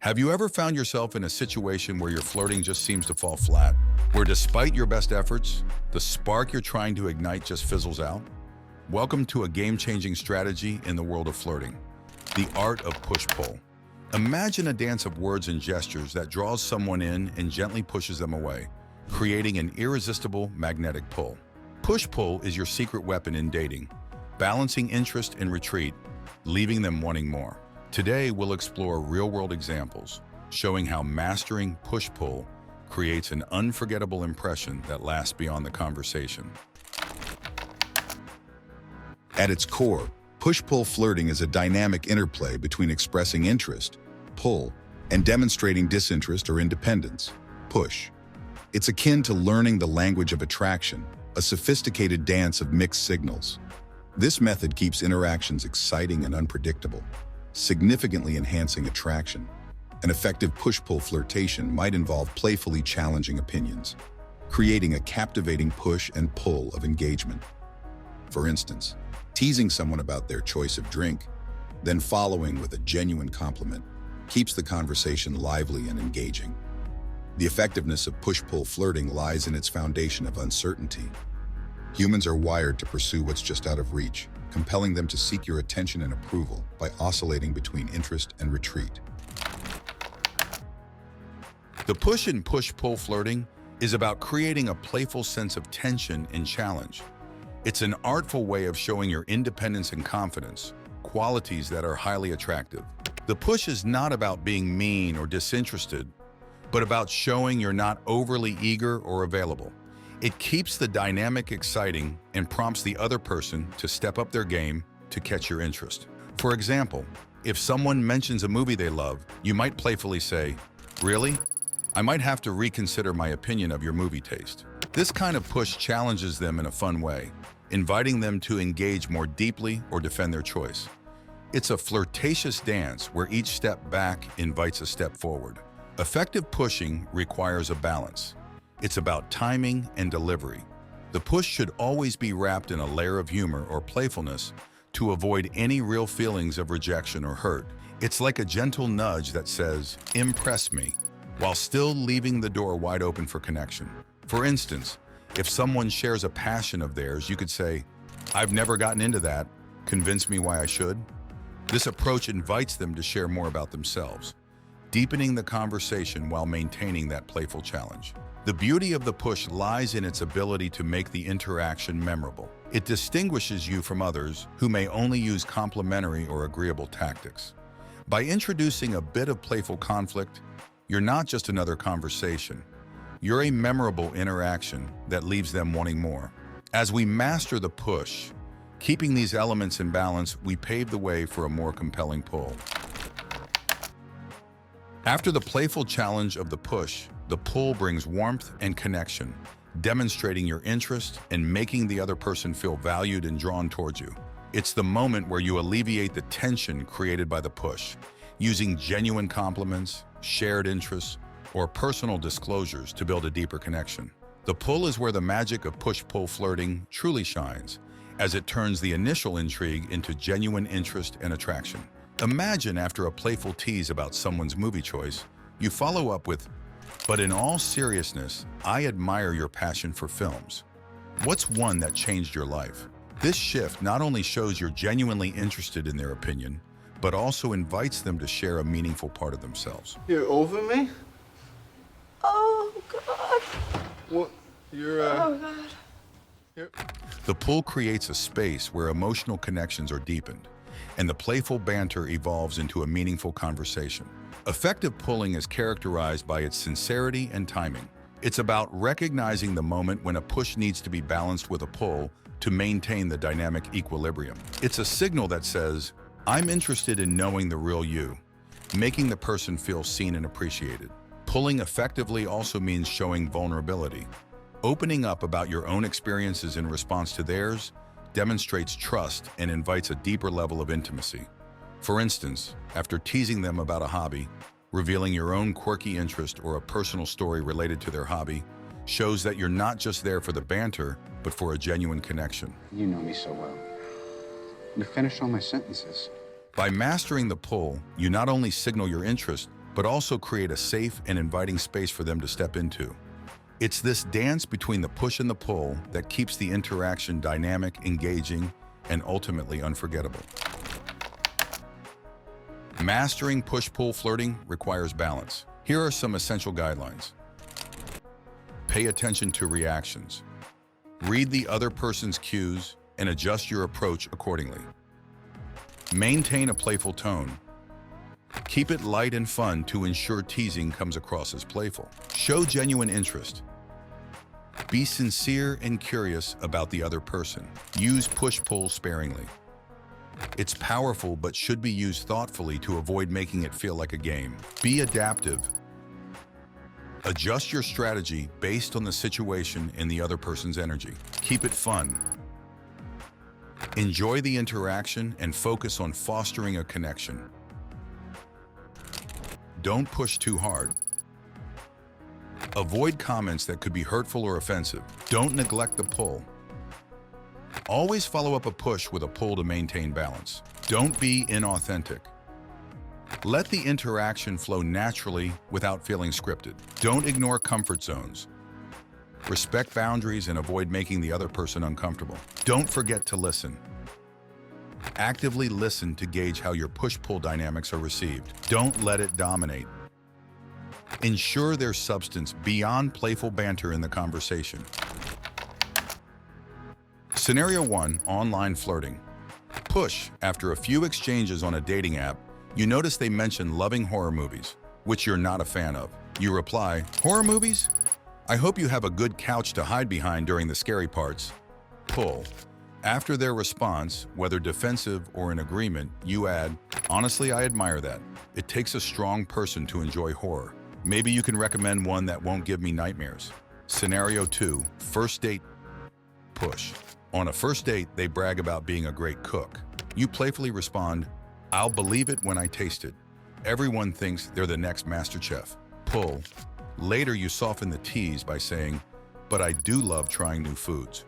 Have you ever found yourself in a situation where your flirting just seems to fall flat? Where despite your best efforts, the spark you're trying to ignite just fizzles out? Welcome to a game-changing strategy in the world of flirting, the art of push-pull. Imagine a dance of words and gestures that draws someone in and gently pushes them away, creating an irresistible magnetic pull. Push-pull is your secret weapon in dating, balancing interest and retreat, leaving them wanting more. Today, we'll explore real-world examples, showing how mastering push-pull creates an unforgettable impression that lasts beyond the conversation. At its core, push-pull flirting is a dynamic interplay between expressing interest, pull, and demonstrating disinterest or independence, push. It's akin to learning the language of attraction, a sophisticated dance of mixed signals. This method keeps interactions exciting and unpredictable, significantly enhancing attraction. An effective push-pull flirtation might involve playfully challenging opinions, creating a captivating push and pull of engagement. For instance, teasing someone about their choice of drink, then following with a genuine compliment, keeps the conversation lively and engaging. The effectiveness of push-pull flirting lies in its foundation of uncertainty. Humans are wired to pursue what's just out of reach, compelling them to seek your attention and approval by oscillating between interest and retreat. The push and push-pull flirting is about creating a playful sense of tension and challenge. It's an artful way of showing your independence and confidence, qualities that are highly attractive. The push is not about being mean or disinterested, but about showing you're not overly eager or available. It keeps the dynamic exciting and prompts the other person to step up their game to catch your interest. For example, if someone mentions a movie they love, you might playfully say, "Really? I might have to reconsider my opinion of your movie taste." This kind of push challenges them in a fun way, inviting them to engage more deeply or defend their choice. It's a flirtatious dance where each step back invites a step forward. Effective pushing requires a balance. It's about timing and delivery. The push should always be wrapped in a layer of humor or playfulness to avoid any real feelings of rejection or hurt. It's like a gentle nudge that says, "Impress me," while still leaving the door wide open for connection. For instance, if someone shares a passion of theirs, you could say, "I've never gotten into that. Convince me why I should." This approach invites them to share more about themselves, deepening the conversation while maintaining that playful challenge. The beauty of the push lies in its ability to make the interaction memorable. It distinguishes you from others who may only use complimentary or agreeable tactics. By introducing a bit of playful conflict, you're not just another conversation. You're a memorable interaction that leaves them wanting more. As we master the push, keeping these elements in balance, we pave the way for a more compelling pull. After the playful challenge of the push, the pull brings warmth and connection, demonstrating your interest and making the other person feel valued and drawn towards you. It's the moment where you alleviate the tension created by the push, using genuine compliments, shared interests, or personal disclosures to build a deeper connection. The pull is where the magic of push-pull flirting truly shines, as it turns the initial intrigue into genuine interest and attraction. Imagine after a playful tease about someone's movie choice, you follow up with, "But in all seriousness, I admire your passion for films. What's one that changed your life?" This shift not only shows you're genuinely interested in their opinion, but also invites them to share a meaningful part of themselves. You're over me? Oh, God. What? Oh, God. The pull creates a space where emotional connections are deepened, and the playful banter evolves into a meaningful conversation. Effective pulling is characterized by its sincerity and timing. It's about recognizing the moment when a push needs to be balanced with a pull to maintain the dynamic equilibrium. It's a signal that says, "I'm interested in knowing the real you," making the person feel seen and appreciated. Pulling effectively also means showing vulnerability. Opening up about your own experiences in response to theirs demonstrates trust and invites a deeper level of intimacy. For instance, after teasing them about a hobby, revealing your own quirky interest or a personal story related to their hobby shows that you're not just there for the banter, but for a genuine connection. You know me so well. You finish all my sentences. By mastering the pull, you not only signal your interest, but also create a safe and inviting space for them to step into. It's this dance between the push and the pull that keeps the interaction dynamic, engaging, and ultimately unforgettable. Mastering push-pull flirting requires balance. Here are some essential guidelines. Pay attention to reactions. Read the other person's cues and adjust your approach accordingly. Maintain a playful tone. Keep it light and fun to ensure teasing comes across as playful. Show genuine interest. Be sincere and curious about the other person. Use push-pull sparingly. It's powerful but should be used thoughtfully to avoid making it feel like a game. Be adaptive. Adjust your strategy based on the situation and the other person's energy. Keep it fun. Enjoy the interaction and focus on fostering a connection. Don't push too hard. Avoid comments that could be hurtful or offensive. Don't neglect the pull. Always follow up a push with a pull to maintain balance. Don't be inauthentic. Let the interaction flow naturally without feeling scripted. Don't ignore comfort zones. Respect boundaries and avoid making the other person uncomfortable. Don't forget to listen. Actively listen to gauge how your push-pull dynamics are received. Don't let it dominate. Ensure there's substance beyond playful banter in the conversation. Scenario 1, online flirting. Push. After a few exchanges on a dating app, you notice they mention loving horror movies, which you're not a fan of. You reply, "Horror movies? I hope you have a good couch to hide behind during the scary parts." Pull. After their response, whether defensive or in agreement, you add, "Honestly, I admire that. It takes a strong person to enjoy horror. Maybe you can recommend one that won't give me nightmares." Scenario 2, first date. Push. On a first date, they brag about being a great cook. You playfully respond, "I'll believe it when I taste it. Everyone thinks they're the next master chef." Pull. Later, you soften the tease by saying, "But I do love trying new foods.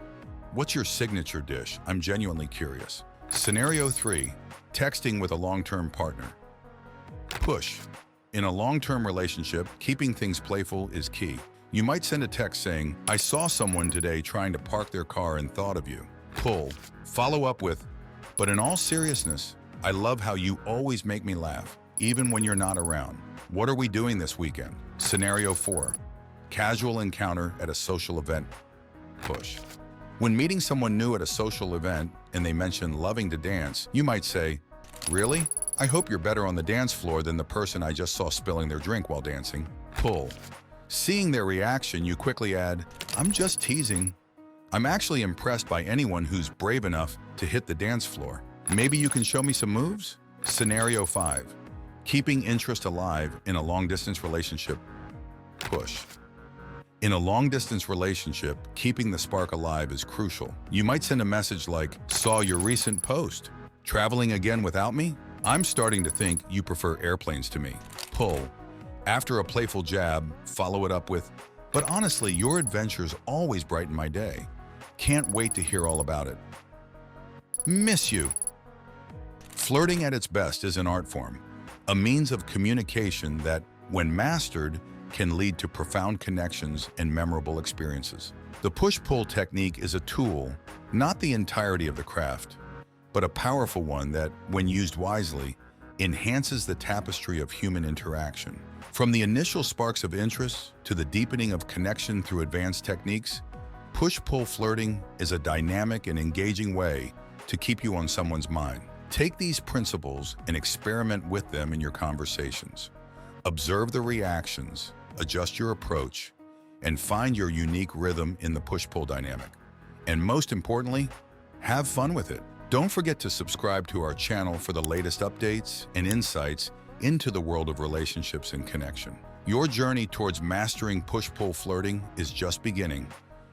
What's your signature dish? I'm genuinely curious." Scenario 3, texting with a long-term partner. Push. In a long-term relationship, keeping things playful is key. You might send a text saying, "I saw someone today trying to park their car and thought of you." Pull. Follow up with, "But in all seriousness, I love how you always make me laugh, even when you're not around. What are we doing this weekend?" Scenario 4, casual encounter at a social event. Push. When meeting someone new at a social event and they mention loving to dance, you might say, "Really? I hope you're better on the dance floor than the person I just saw spilling their drink while dancing." Pull. Seeing their reaction, you quickly add, "I'm just teasing. I'm actually impressed by anyone who's brave enough to hit the dance floor. Maybe you can show me some moves?" Scenario 5, keeping interest alive in a long-distance relationship. Push. In a long-distance relationship, keeping the spark alive is crucial. You might send a message like, "Saw your recent post. Traveling again without me? I'm starting to think you prefer airplanes to me." Pull. After a playful jab, follow it up with, "But honestly, your adventures always brighten my day. Can't wait to hear all about it. Miss you." Flirting at its best is an art form, a means of communication that, when mastered, can lead to profound connections and memorable experiences. The push-pull technique is a tool, not the entirety of the craft, but a powerful one that, when used wisely, enhances the tapestry of human interaction. From the initial sparks of interest to the deepening of connection through advanced techniques, push-pull flirting is a dynamic and engaging way to keep you on someone's mind. Take these principles and experiment with them in your conversations. Observe the reactions, adjust your approach, and find your unique rhythm in the push-pull dynamic. And most importantly, have fun with it. Don't forget to subscribe to our channel for the latest updates and insights into the world of relationships and connection. Your journey towards mastering push-pull flirting is just beginning,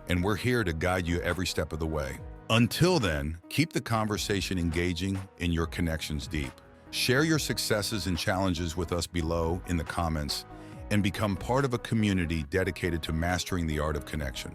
and we're here to guide you every step of the way. Until then, keep the conversation engaging and your connections deep. Share your successes and challenges with us below in the comments and become part of a community dedicated to mastering the art of connection.